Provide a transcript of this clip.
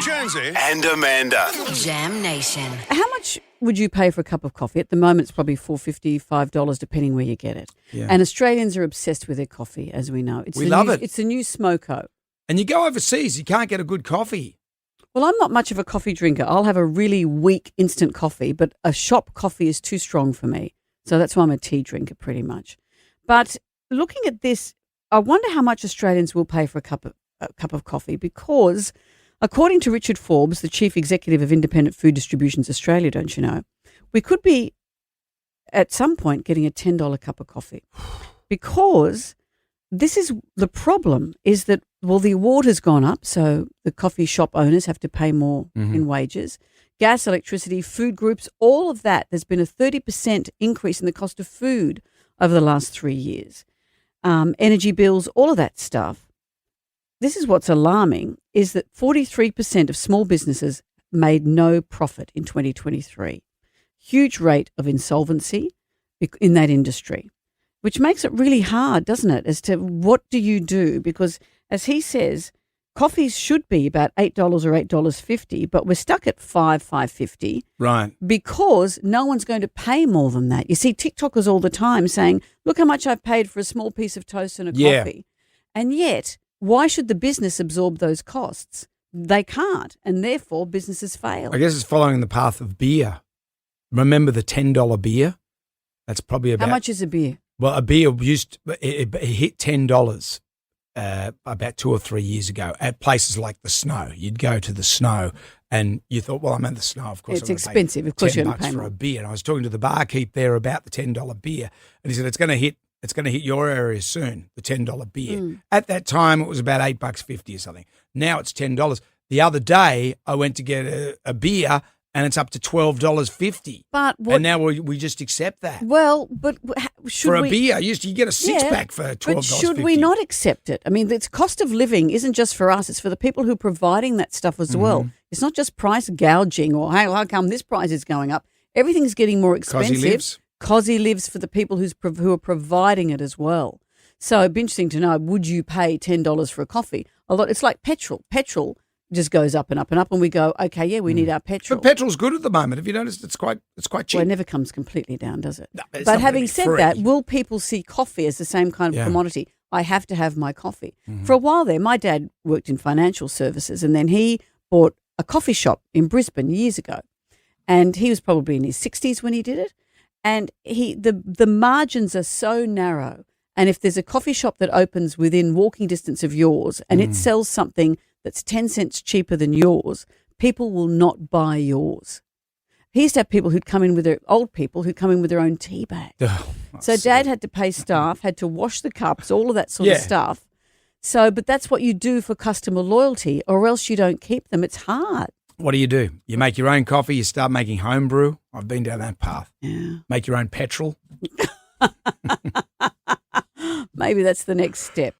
Jonesy and Amanda. Jam Nation. How much would you pay for a cup of coffee? At the moment, it's probably $4.50, $5, depending where you get it. Yeah. And Australians are obsessed with their coffee, as we know. We love it. It's the new smoko. And you go overseas, you can't get a good coffee. Well, I'm not much of a coffee drinker. I'll have a really weak instant coffee, but a shop coffee is too strong for me. So that's why I'm a tea drinker pretty much. But looking at this, I wonder how much Australians will pay for a cup of coffee, because according to Richard Forbes, the Chief Executive of Independent Food Distributions Australia, don't you know, we could be at some point getting a $10 cup of coffee, because this is the problem, is that, well, the award has gone up, so the coffee shop owners have to pay more in wages. Gas, electricity, food groups, all of that. There's been a 30% increase in the cost of food over the last 3 years. Energy bills, all of that stuff. This is what's alarming, is that 43% of small businesses made no profit in 2023. Huge rate of insolvency in that industry, which makes it really hard, doesn't it, as to what do you do? Because, as he says, coffees should be about $8 or $8.50, but we're stuck at $5.50. Right. Because no one's going to pay more than that. You see TikTokers all the time saying, look how much I've paid for a small piece of toast and a coffee. And yet, why should the business absorb those costs? They can't, and therefore businesses fail. I guess it's following the path of beer. Remember the $10 beer? That's probably about... How much is a beer? Well, a beer it hit $10 about 2 or 3 years ago at places like the Snow. You'd go to the Snow and you thought, well, I'm at the Snow, of course. It's expensive. Of course you're going to pay for more. a beer. And I was talking to the barkeep there about the $10 beer, and he said it's going to hit your area soon, the $10 beer. At that time, it was about $8.50 or something. Now it's $10. The other day, I went to get a beer, and it's up to $12.50. But what, and now we just accept that. well, but should For a we, beer, you get a six-pack for $12.50. But should we not accept it? I mean, the cost of living isn't just for us; it's for the people who are providing that stuff as well. It's not just price gouging or hey, how come this price is going up? Everything's getting more expensive. Cosy lives for the people who are providing it as well. So it'd be interesting to know: would you pay $10 for a coffee? A lot. It's like petrol. Petrol just goes up and up and up, and we go, okay, yeah, we need our petrol. But petrol's good at the moment. Have you noticed? It's quite cheap. Well, it never comes completely down, does it? No, it's but not having gonna be said free. that, will people see coffee as the same kind of commodity? I have to have my coffee. For a while there, my dad worked in financial services, and then he bought a coffee shop in Brisbane years ago, and he was probably in his 60s when he did it. And the margins are so narrow, and if there's a coffee shop that opens within walking distance of yours, and it sells something that's 10 cents cheaper than yours, people will not buy yours. He used to have people who'd come in with old people who'd come in with their own tea bag. So Dad had to pay staff, had to wash the cups, all of that sort of stuff. So, but that's what you do for customer loyalty, or else you don't keep them. It's hard. What do? You make your own coffee, you start making home brew. I've been down that path. Yeah. Make your own petrol. Maybe that's the next step.